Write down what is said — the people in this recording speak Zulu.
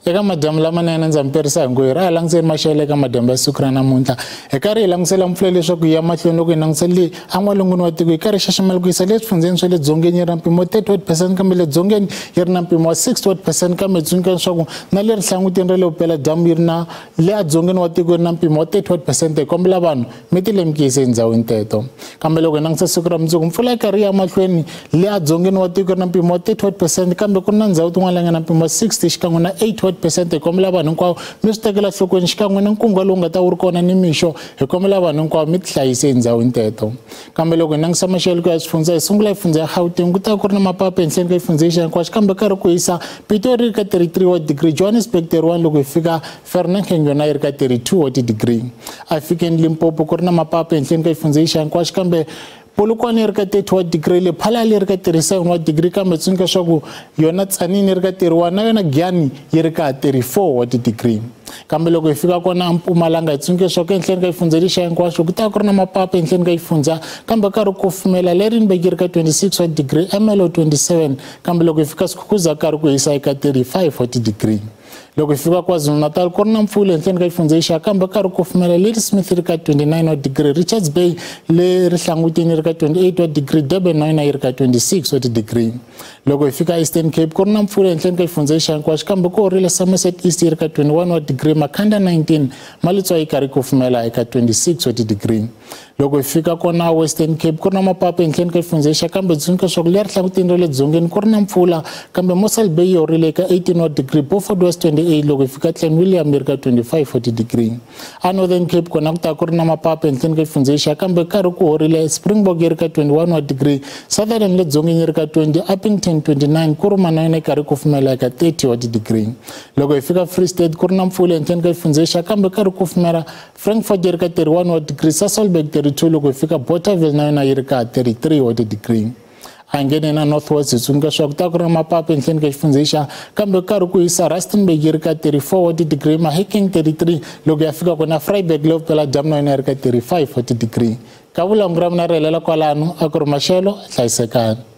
eka madyambu lamanene ndza mi perisa hi ngoyi ra langiseni maxelo eka madyambu ya siku ra namuntlha hi karhi hi langutisela mpfula leswaku hi ya mahlweni loko hi langutisele en'walungwini wa tiko hi karhi xaxamela ku yisa le swifundzeni swa le dzongeni yi ri na mpimo wa 38% kambe le dzongeni yi ri na mpimo wa 60% kambe tsundzuka leswaku na le rihlangutini ra le vupela dyambu yi ri na le adzongeni wa tiko yi ri na mpimo wa 38%. Hi kombela vanhu mi ti lemukise endhawini teto kambe loko hi langutisa siku ra mundzuku mpfula yi karhi ya mahlweni le adzongeni wa tiko yi ri na mpimo wa 38% kambe ku na ndhawu tin'wana leyi nga na mpimo wa 60 xikan'we na 8%. Hi kombela vanhu hinkwavo mi swi tekela nhlokweni xikan'we na nkungwa lowu nga ta wu ri kona ni mixo. Hi kombela vanhu hinkwavo mi ti hlayise endhawini teto kambe loko hi langutisa maxelo ku ya swifundza hi sungula hi fundza ya Gauteng ku ta ku ri na mapapa ehenhleni ka xifundza lexi hinkwaxo kambe karhi ku hisa Pitori ri ka 33 wa degree, Johannesburg 31 loko hi fika Vereeniging yona yi ri ka 32 wa degree. A fikeni Limpopo ku ri na mapapa ehenhleni ka xifundza lexi hinkwaxo kambe Polokwane yi ri ka 30 wa degree, Lephalale yi ri ka 37 wa degree kambe tsundzuka leswaku yona Tzaneen yi ri ka 31 na yona Giyani yi ri ka 34 wa degree. Kambe loko hi fika kona Mpumalanga hi tsundzuka leswaku ehenhleni ka xifundza lexi hinkwaxo ku ta ku ri na mapapa ehenhleni ka xifundza kambe karhi ku kufumela, Lydenburg yi ri ka 26 wa degree, Ermelo 27 kambe loko hi fika Skukuza karhi ku hisa eka 35 wa degree. Loko hi fika KwaZulu-Natal ku ri na mpfula ehenhleni ka xifundza lexi kambe karhi ku kufumela, Ladysmith ri ka 29 wa degree, Richards Bay le rihlangutini ri ka 28 wa degree, Durban na yona yi ri ka 26 wa degree. Loko hi fika Eastern Cape ku ri na mpfula ehenhleni ka xifundza lexi hinkwaxo kambe ku horile, Somerset East yi ri ka 21 wa degree, Makhanda 19, Malitswa yi karhi ku kufumela eka 26 wa degree. Loko hi fika kona Western Cape ku ri na mapapa ehenhleni ka xifundza lexi kambe tsundzuka leswaku le rihlangutini ra le dzongeni ku ri na mpfula kambe Mossel Bay yi horile eka 18 wa degree, Beaufort West 28 loko hi fika Clan William yi ri ka 25 wa degree. A Northern Cape kona ku ta ku ri na mapapa ehenhleni ka xifundza lexi kambe karhi ku horile, Springbok yi ri ka 21 wa degree, Southern le dzongeni yi ri ka 20, Uppington 29, Kuruma na yona yi karhi ku kufumela eka 30 wa degree. Loko hi fika Free State ku ri na mpfula ehenhleni ka xifundza lexi kambe karhi ku kufumela, Frankfurt yi ri ka 31 wa degree, Sasolburg 32 loko hi fika Bothaville na yona yi ri ka 33 wa degree. A nghene na Northwest hi tsundzuka leswaku ku ta ku ri na mapapa ehenhleni ka xifundza lexi kambe karhi ku hisa, Rustenburg yi ri ka 34 wa degree, Mahikeng 33 loko ya fika kona Vryburg le vupela dyambu na yona yi ri ka 35 wa degree. Ka vulongo ra mina ri helela kwalano a ku ri maxelo hlayisekani.